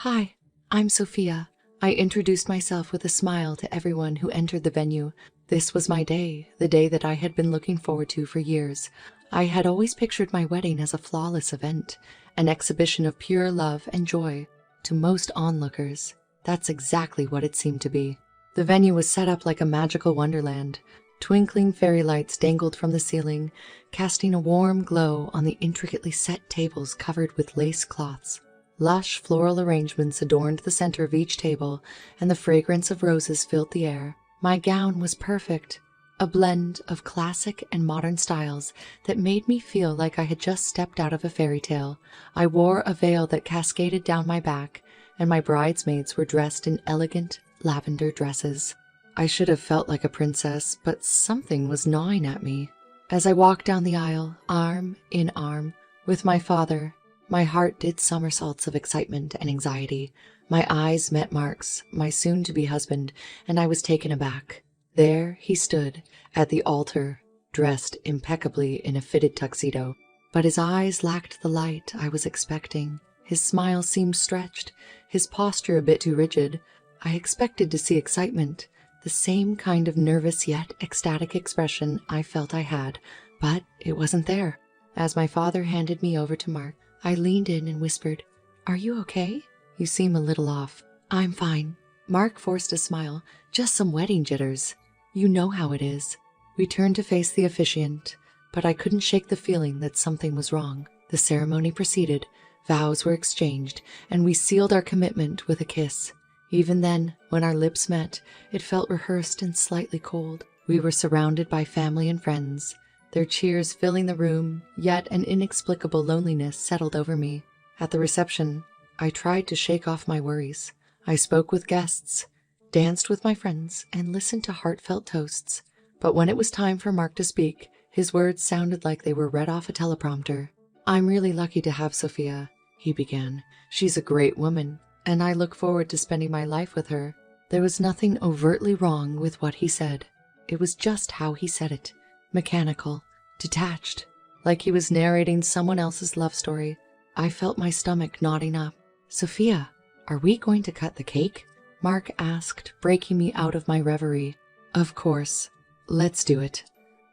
Hi, I'm Sophia. I introduced myself with a smile to everyone who entered the venue. This was my day, the day that I had been looking forward to for years. I had always pictured my wedding as a flawless event, an exhibition of pure love and joy. To most onlookers, that's exactly what it seemed to be. The venue was set up like a magical wonderland. Twinkling fairy lights dangled from the ceiling, casting a warm glow on the intricately set tables covered with lace cloths. Lush floral arrangements adorned the center of each table, and the fragrance of roses filled the air. My gown was perfect, a blend of classic and modern styles that made me feel like I had just stepped out of a fairy tale. I wore a veil that cascaded down my back, and my bridesmaids were dressed in elegant lavender dresses. I should have felt like a princess, but something was gnawing at me. As I walked down the aisle, arm in arm, with my father, my heart did somersaults of excitement and anxiety. My eyes met Mark's, my soon-to-be husband, and I was taken aback. There he stood, at the altar, dressed impeccably in a fitted tuxedo. But his eyes lacked the light I was expecting. His smile seemed stretched, his posture a bit too rigid. I expected to see excitement, the same kind of nervous yet ecstatic expression I felt I had, but it wasn't there. As my father handed me over to Mark, I leaned in and whispered, "Are you okay? You seem a little off." "I'm fine." Mark forced a smile. "Just some wedding jitters. You know how it is." We turned to face the officiant, but I couldn't shake the feeling that something was wrong. The ceremony proceeded, vows were exchanged, and we sealed our commitment with a kiss. Even then, when our lips met, it felt rehearsed and slightly cold. We were surrounded by family and friends, their cheers filling the room, yet an inexplicable loneliness settled over me. At the reception, I tried to shake off my worries. I spoke with guests, danced with my friends, and listened to heartfelt toasts. But when it was time for Mark to speak, his words sounded like they were read off a teleprompter. "I'm really lucky to have Sophia," he began. "She's a great woman, and I look forward to spending my life with her." There was nothing overtly wrong with what he said. It was just how he said it. Mechanical, detached, like he was narrating someone else's love story. I felt my stomach knotting up. "Sophia, are we going to cut the cake?" Mark asked, breaking me out of my reverie. "Of course. Let's do it,"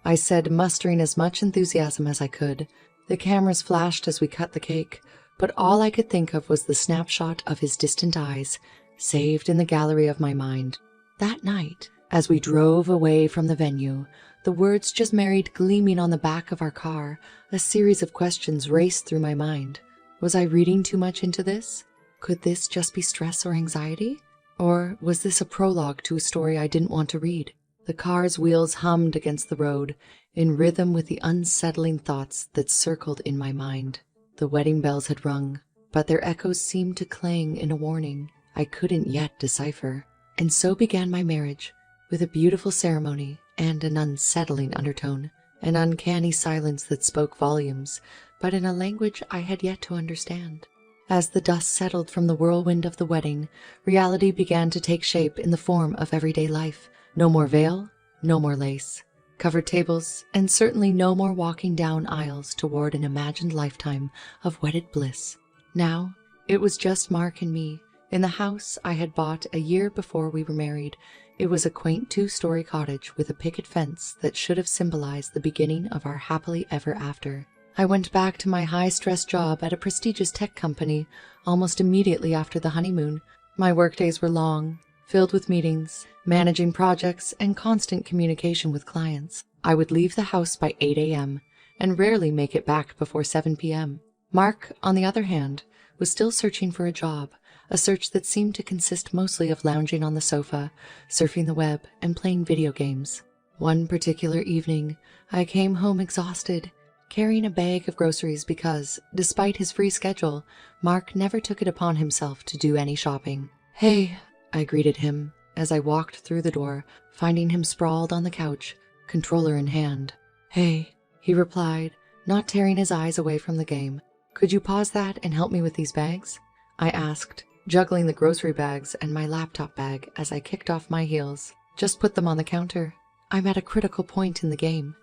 I said, mustering as much enthusiasm as I could. The cameras flashed as we cut the cake, but all I could think of was the snapshot of his distant eyes, saved in the gallery of my mind. That night, as we drove away from the venue, the words "just married" gleaming on the back of our car, a series of questions raced through my mind. Was I reading too much into this? Could this just be stress or anxiety? Or was this a prologue to a story I didn't want to read? The car's wheels hummed against the road, in rhythm with the unsettling thoughts that circled in my mind. The wedding bells had rung, but their echoes seemed to clang in a warning I couldn't yet decipher. And so began my marriage, with a beautiful ceremony and an unsettling undertone, an uncanny silence that spoke volumes, but in a language I had yet to understand. As the dust settled from the whirlwind of the wedding, reality began to take shape in the form of everyday life. No more veil, no more lace, covered tables, and certainly no more walking down aisles toward an imagined lifetime of wedded bliss. Now, it was just Mark and me, in the house I had bought a year before we were married. It was a quaint two-story cottage with a picket fence that should have symbolized the beginning of our happily ever after. I went back to my high-stress job at a prestigious tech company almost immediately after the honeymoon. My workdays were long, filled with meetings, managing projects, and constant communication with clients. I would leave the house by 8 a.m. and rarely make it back before 7 p.m. Mark, on the other hand, was still searching for a job, a search that seemed to consist mostly of lounging on the sofa, surfing the web, and playing video games. One particular evening, I came home exhausted, carrying a bag of groceries because, despite his free schedule, Mark never took it upon himself to do any shopping. "Hey," I greeted him as I walked through the door, finding him sprawled on the couch, controller in hand. "Hey," he replied, not tearing his eyes away from the game. "Could you pause that and help me with these bags?" I asked, juggling the grocery bags and my laptop bag as I kicked off my heels. "Just put them on the counter. I'm at a critical point in the game,"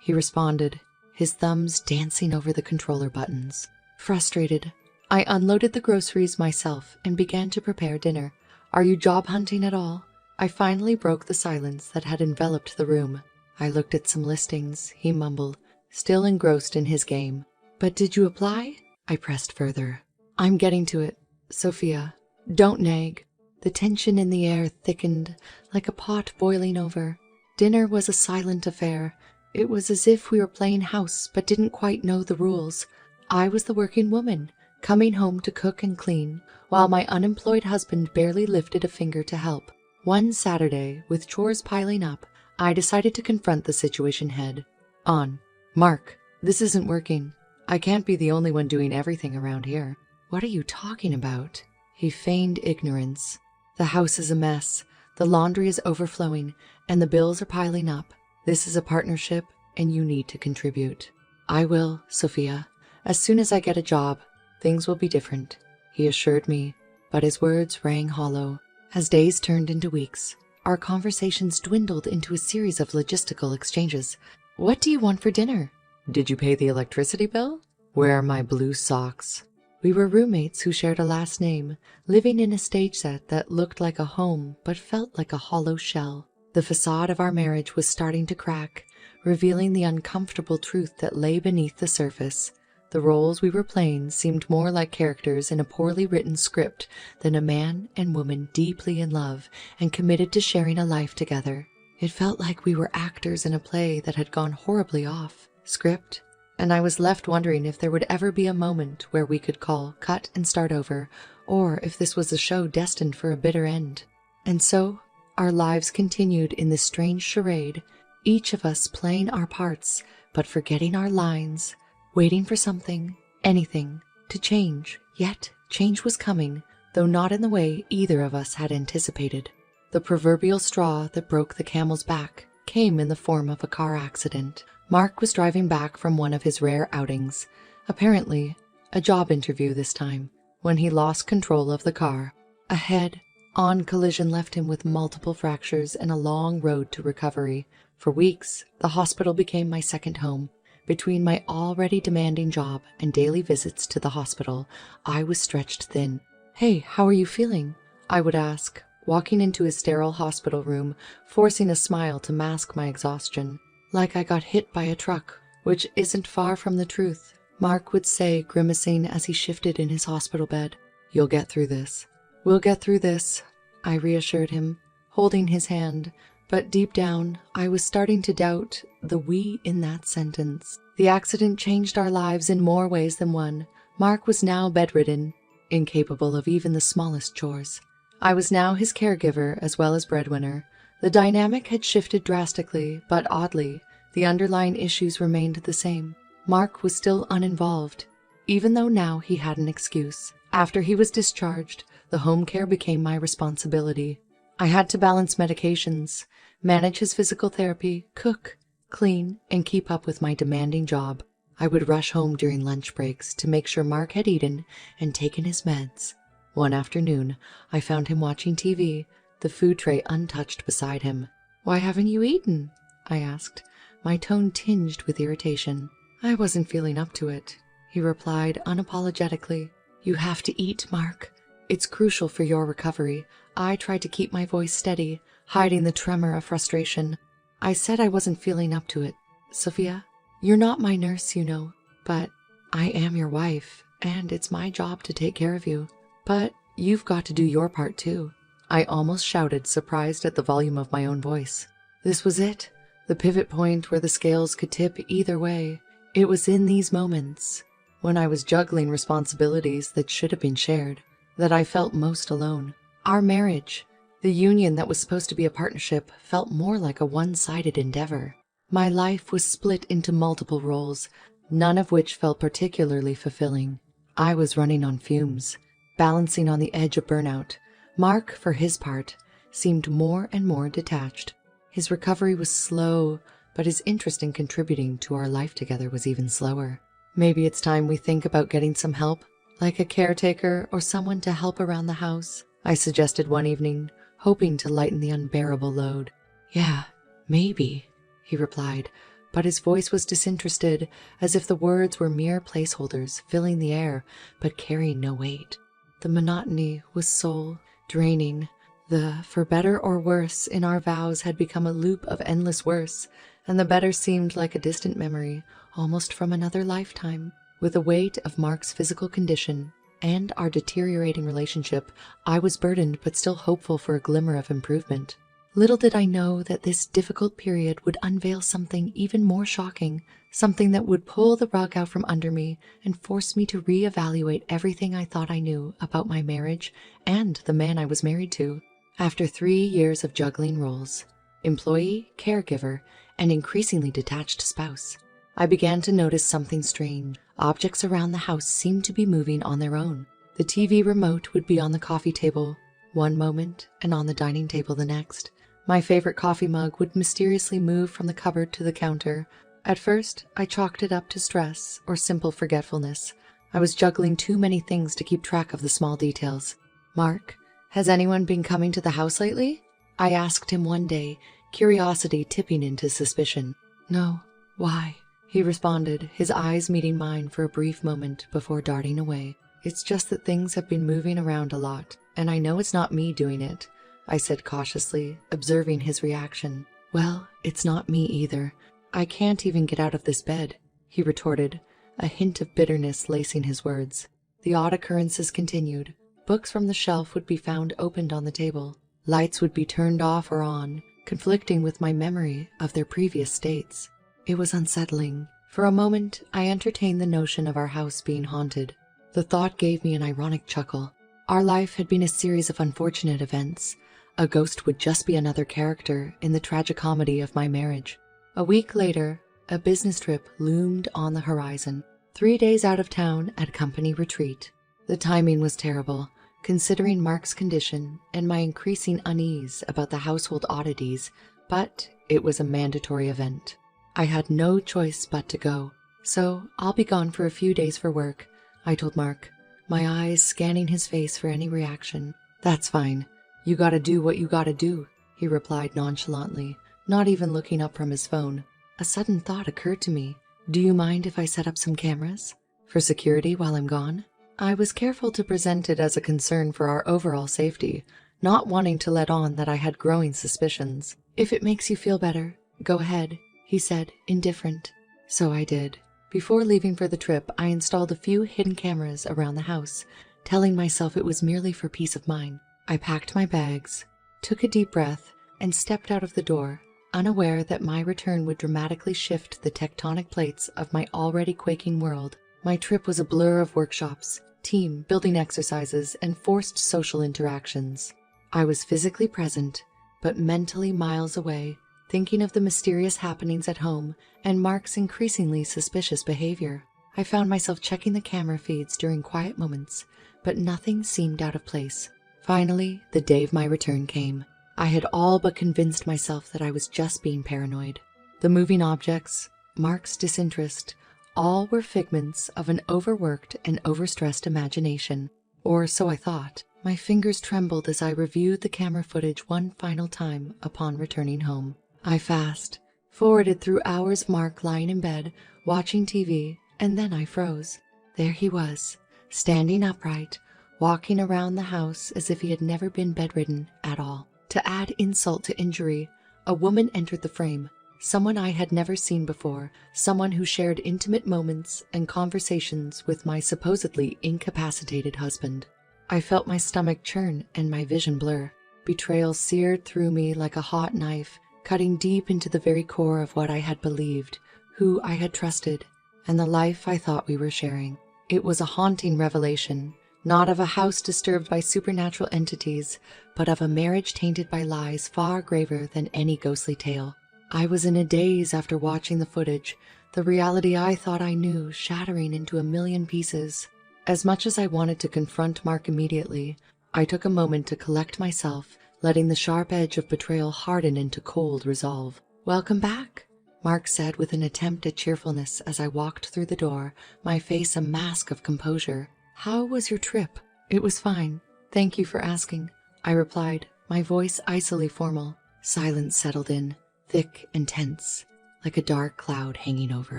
he responded, his thumbs dancing over the controller buttons. Frustrated, I unloaded the groceries myself and began to prepare dinner. Are you job hunting at all? I finally broke the silence that had enveloped the room. I looked at some listings, he mumbled, still engrossed in his game. But did you apply? I pressed further. I'm getting to it, Sophia. Don't nag. The tension in the air thickened like a pot boiling over. Dinner was a silent affair. It was as if we were playing house but didn't quite know the rules. I was the working woman, coming home to cook and clean, while my unemployed husband barely lifted a finger to help. One Saturday, with chores piling up, I decided to confront the situation head on. Mark, this isn't working. I can't be the only one doing everything around here. What are you talking about? He feigned ignorance. The house is a mess. The laundry is overflowing, and the bills are piling up. This is a partnership, and you need to contribute. I will, Sophia. As soon as I get a job, things will be different, he assured me, but his words rang hollow. As days turned into weeks, our conversations dwindled into a series of logistical exchanges. What do you want for dinner? Did you pay the electricity bill? Where are my blue socks? We were roommates who shared a last name, living in a stage set that looked like a home but felt like a hollow shell. The facade of our marriage was starting to crack, revealing the uncomfortable truth that lay beneath the surface. The roles we were playing seemed more like characters in a poorly written script than a man and woman deeply in love and committed to sharing a life together. It felt like we were actors in a play that had gone horribly off script, and I was left wondering if there would ever be a moment where we could call, cut, and start over, or if this was a show destined for a bitter end. And so, our lives continued in this strange charade, each of us playing our parts, but forgetting our lines, waiting for something, anything, to change. Yet, change was coming, though not in the way either of us had anticipated. The proverbial straw that broke the camel's back came in the form of a car accident. Mark was driving back from one of his rare outings, apparently a job interview this time, when he lost control of the car. A head-on collision left him with multiple fractures and a long road to recovery. For weeks, the hospital became my second home. Between my already demanding job and daily visits to the hospital, I was stretched thin. Hey, how are you feeling? I would ask, walking into his sterile hospital room, forcing a smile to mask my exhaustion. Like I got hit by a truck, which isn't far from the truth, Mark would say, grimacing as he shifted in his hospital bed. You'll get through this. We'll get through this, I reassured him, holding his hand, but deep down, I was starting to doubt the we in that sentence. The accident changed our lives in more ways than one. Mark was now bedridden, incapable of even the smallest chores. I was now his caregiver as well as breadwinner. The dynamic had shifted drastically, but oddly, the underlying issues remained the same. Mark was still uninvolved, even though now he had an excuse. After he was discharged, the home care became my responsibility. I had to balance medications, manage his physical therapy, cook, clean, and keep up with my demanding job. I would rush home during lunch breaks to make sure Mark had eaten and taken his meds. One afternoon, I found him watching TV, the food tray untouched beside him. Why haven't you eaten? I asked, my tone tinged with irritation. I wasn't feeling up to it, he replied unapologetically. You have to eat, Mark. It's crucial for your recovery. I tried to keep my voice steady, hiding the tremor of frustration. I said I wasn't feeling up to it. Sophia, you're not my nurse, you know, but I am your wife, and it's my job to take care of you. But you've got to do your part too. I almost shouted, surprised at the volume of my own voice. This was it, the pivot point where the scales could tip either way. It was in these moments, when I was juggling responsibilities that should have been shared, that I felt most alone. Our marriage, the union that was supposed to be a partnership, felt more like a one-sided endeavor. My life was split into multiple roles, none of which felt particularly fulfilling. I was running on fumes, balancing on the edge of burnout. Mark, for his part, seemed more and more detached. His recovery was slow, but his interest in contributing to our life together was even slower. Maybe it's time we think about getting some help, like a caretaker or someone to help around the house, I suggested one evening, hoping to lighten the unbearable load. Yeah, maybe, he replied, but his voice was disinterested, as if the words were mere placeholders, filling the air, but carrying no weight. The monotony was soul-draining. The "for better or worse" in our vows had become a loop of endless worse, and the better seemed like a distant memory, almost from another lifetime. With the weight of Mark's physical condition and our deteriorating relationship, I was burdened but still hopeful for a glimmer of improvement. Little did I know that this difficult period would unveil something even more shocking, something that would pull the rug out from under me and force me to reevaluate everything I thought I knew about my marriage and the man I was married to. After 3 years of juggling roles, employee, caregiver, and increasingly detached spouse, I began to notice something strange. Objects around the house seemed to be moving on their own. The TV remote would be on the coffee table one moment and on the dining table the next. My favorite coffee mug would mysteriously move from the cupboard to the counter. At first, I chalked it up to stress or simple forgetfulness. I was juggling too many things to keep track of the small details. "Mark, has anyone been coming to the house lately?" I asked him one day, curiosity tipping into suspicion. "No. Why?" he responded, his eyes meeting mine for a brief moment before darting away. "It's just that things have been moving around a lot, and I know it's not me doing it," I said cautiously, observing his reaction. "Well, it's not me either. I can't even get out of this bed," he retorted, a hint of bitterness lacing his words. The odd occurrences continued. Books from the shelf would be found opened on the table. Lights would be turned off or on, conflicting with my memory of their previous states. It was unsettling. For a moment, I entertained the notion of our house being haunted. The thought gave me an ironic chuckle. Our life had been a series of unfortunate events. A ghost would just be another character in the tragicomedy of my marriage. A week later, a business trip loomed on the horizon. 3 days out of town at company retreat. The timing was terrible, considering Mark's condition and my increasing unease about the household oddities, but it was a mandatory event. I had no choice but to go. "So I'll be gone for a few days for work," I told Mark, my eyes scanning his face for any reaction. "That's fine. You gotta do what you gotta do," he replied nonchalantly, not even looking up from his phone. A sudden thought occurred to me. "Do you mind if I set up some cameras for security while I'm gone?" I was careful to present it as a concern for our overall safety, not wanting to let on that I had growing suspicions. "If it makes you feel better, go ahead," he said, indifferent. So I did. Before leaving for the trip, I installed a few hidden cameras around the house, telling myself it was merely for peace of mind. I packed my bags, took a deep breath, and stepped out of the door, unaware that my return would dramatically shift the tectonic plates of my already quaking world. My trip was a blur of workshops, team building exercises, and forced social interactions. I was physically present, but mentally miles away, thinking of the mysterious happenings at home and Mark's increasingly suspicious behavior. I found myself checking the camera feeds during quiet moments, but nothing seemed out of place. Finally, the day of my return came. I had all but convinced myself that I was just being paranoid. The moving objects, Mark's disinterest, all were figments of an overworked and overstressed imagination, or so I thought. My fingers trembled as I reviewed the camera footage one final time upon returning home. I fast forwarded through hours of Mark lying in bed, watching TV, and then I froze. There he was, standing upright, walking around the house as if he had never been bedridden at all. To add insult to injury, a woman entered the frame, someone I had never seen before, someone who shared intimate moments and conversations with my supposedly incapacitated husband. I felt my stomach churn and my vision blur. Betrayal seared through me like a hot knife, cutting deep into the very core of what I had believed, who I had trusted, and the life I thought we were sharing. It was a haunting revelation, not of a house disturbed by supernatural entities, but of a marriage tainted by lies far graver than any ghostly tale. I was in a daze after watching the footage, the reality I thought I knew shattering into a million pieces. As much as I wanted to confront Mark immediately, I took a moment to collect myself, letting the sharp edge of betrayal harden into cold resolve. "Welcome back," Mark said with an attempt at cheerfulness as I walked through the door, my face a mask of composure. "How was your trip?" "It was fine. Thank you for asking," I replied, my voice icily formal. Silence settled in, thick and tense. like a dark cloud hanging over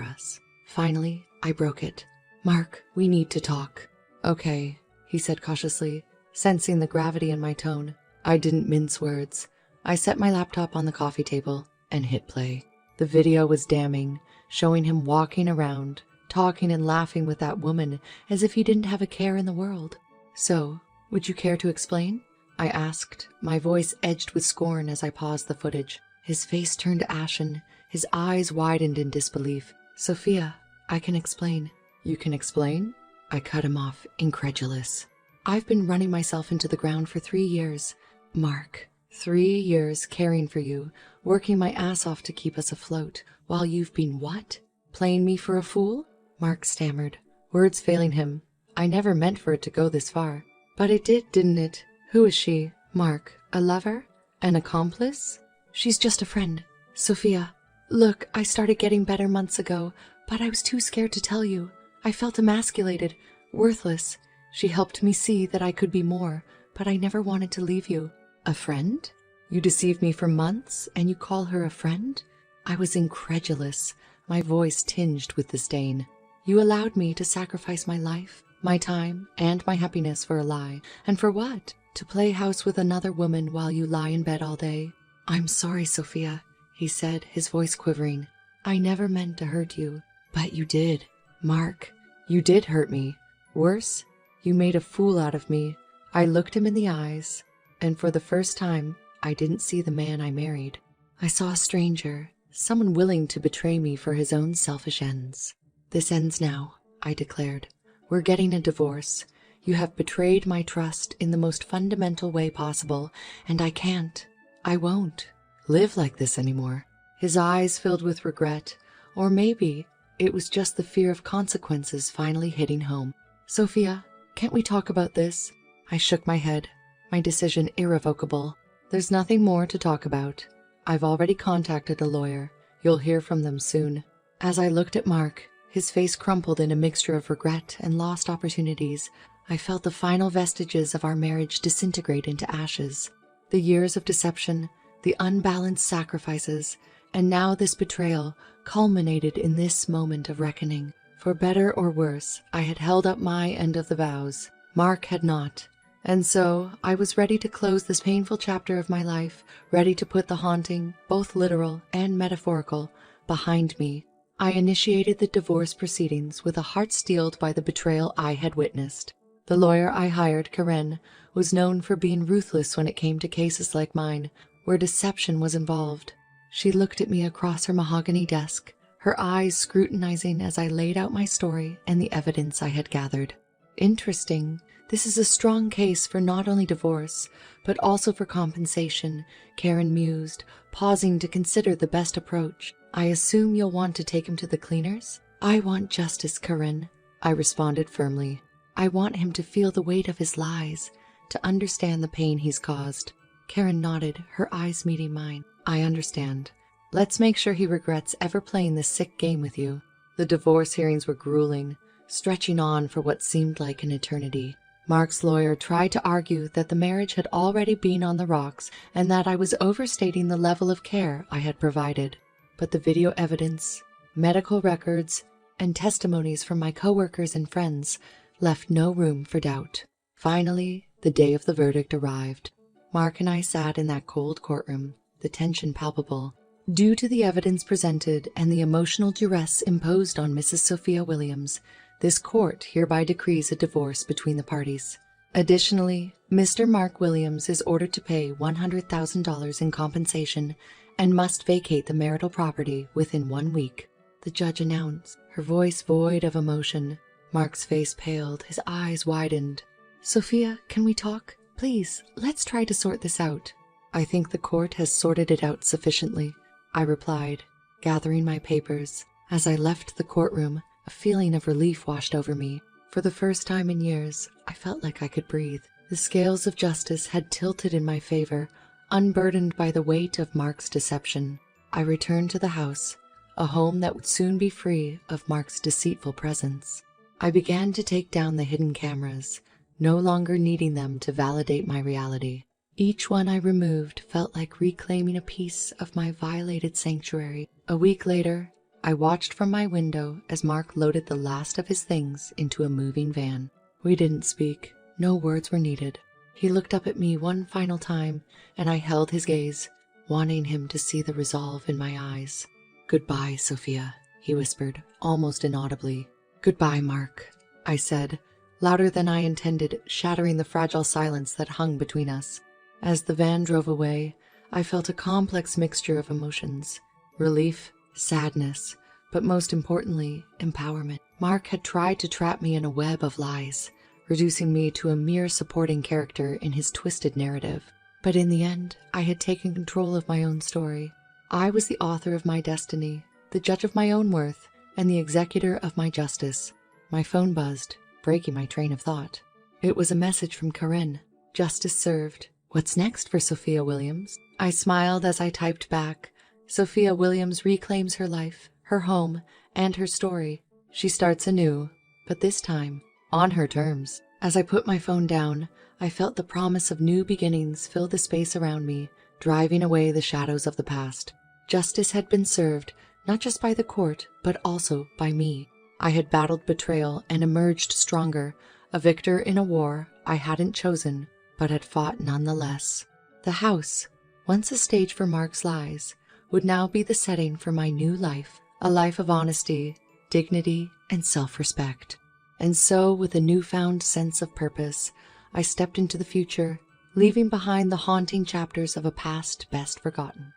us. Finally, I broke it. "Mark, we need to talk." "Okay," he said cautiously, sensing the gravity in my tone. I didn't mince words. I set my laptop on the coffee table and hit play. The video was damning, showing him walking around, talking and laughing with that woman as if he didn't have a care in the world. "So, would you care to explain?" I asked, my voice edged with scorn as I paused the footage. His face turned ashen, his eyes widened in disbelief. "Sophia, I can explain." "You can explain?" I cut him off, incredulous. "I've been running myself into the ground for 3 years. Mark, 3 years caring for you, working my ass off to keep us afloat, while you've been what? Playing me for a fool?" Mark stammered, words failing him. "I never meant for it to go this far." "But it did, didn't it? Who is she?" "Mark, a lover? An accomplice?" "She's just a friend. Sophia, look, I started getting better months ago, but I was too scared to tell you. I felt emasculated, worthless. She helped me see that I could be more, but I never wanted to leave you." "A friend? You deceived me for months, and you call her a friend?" I was incredulous, my voice tinged with disdain. "You allowed me to sacrifice my life, my time, and my happiness for a lie. And for what? To play house with another woman while you lie in bed all day." "I'm sorry, Sophia," he said, his voice quivering. "I never meant to hurt you." "But you did. Mark, you did hurt me. Worse, you made a fool out of me." I looked him in the eyes, and for the first time, I didn't see the man I married. I saw a stranger, someone willing to betray me for his own selfish ends. "This ends now," I declared. "We're getting a divorce. You have betrayed my trust in the most fundamental way possible, and I won't live like this anymore." His eyes filled with regret, or maybe it was just the fear of consequences finally hitting home. "Sophia, can't we talk about this?" I shook my head, my decision irrevocable. "There's nothing more to talk about. I've already contacted a lawyer. You'll hear from them soon." As I looked at Mark, his face crumpled in a mixture of regret and lost opportunities, I felt the final vestiges of our marriage disintegrate into ashes. The years of deception, the unbalanced sacrifices, and now this betrayal culminated in this moment of reckoning. For better or worse, I had held up my end of the vows. Mark had not. And so I was ready to close this painful chapter of my life, ready to put the haunting, both literal and metaphorical, behind me. I initiated the divorce proceedings with a heart steeled by the betrayal I had witnessed. The lawyer I hired, Karen, was known for being ruthless when it came to cases like mine, where deception was involved. She looked at me across her mahogany desk, her eyes scrutinizing as I laid out my story and the evidence I had gathered. "Interesting. This is a strong case for not only divorce, but also for compensation," Karen mused, pausing to consider the best approach. "I assume you'll want to take him to the cleaners?" "I want justice, Karen," I responded firmly. "I want him to feel the weight of his lies, to understand the pain he's caused." Karen nodded, her eyes meeting mine. "I understand. Let's make sure he regrets ever playing this sick game with you." The divorce hearings were grueling, stretching on for what seemed like an eternity. Mark's lawyer tried to argue that the marriage had already been on the rocks and that I was overstating the level of care I had provided. But the video evidence, medical records, and testimonies from my coworkers and friends left no room for doubt. Finally, the day of the verdict arrived. Mark and I sat in that cold courtroom, the tension palpable. Due to the evidence presented and the emotional duress imposed on Mrs. Sophia Williams, this court hereby decrees a divorce between the parties. Additionally, Mr. Mark Williams is ordered to pay $100,000 in compensation and must vacate the marital property within 1 week, the judge announced, her voice void of emotion. Mark's face paled, his eyes widened. "Sophia, can we talk? Please, let's try to sort this out." "I think the court has sorted it out sufficiently," I replied, gathering my papers. As I left the courtroom, a feeling of relief washed over me. For the first time in years, I felt like I could breathe. The scales of justice had tilted in my favor, unburdened by the weight of Mark's deception. I returned to the house, a home that would soon be free of Mark's deceitful presence. I began to take down the hidden cameras, no longer needing them to validate my reality. Each one I removed felt like reclaiming a piece of my violated sanctuary. A week later, I watched from my window as Mark loaded the last of his things into a moving van. We didn't speak. No words were needed. He looked up at me one final time, and I held his gaze, wanting him to see the resolve in my eyes. "Goodbye, Sophia," he whispered, almost inaudibly. "Goodbye, Mark," I said, louder than I intended, shattering the fragile silence that hung between us. As the van drove away, I felt a complex mixture of emotions: relief, sadness, but most importantly, empowerment. Mark had tried to trap me in a web of lies, reducing me to a mere supporting character in his twisted narrative. But in the end, I had taken control of my own story. I was the author of my destiny, the judge of my own worth, and the executor of my justice. My phone buzzed, breaking my train of thought. It was a message from Corinne. Justice served. What's next for Sophia Williams? I smiled as I typed back. Sophia Williams reclaims her life, her home, and her story. She starts anew, but this time, on her terms. As I put my phone down, I felt the promise of new beginnings fill the space around me, driving away the shadows of the past. Justice had been served, not just by the court, but also by me. I had battled betrayal and emerged stronger, a victor in a war I hadn't chosen, but had fought nonetheless. The house, once a stage for Mark's lies, would now be the setting for my new life, a life of honesty, dignity, and self-respect. And so, with a newfound sense of purpose, I stepped into the future, leaving behind the haunting chapters of a past best forgotten.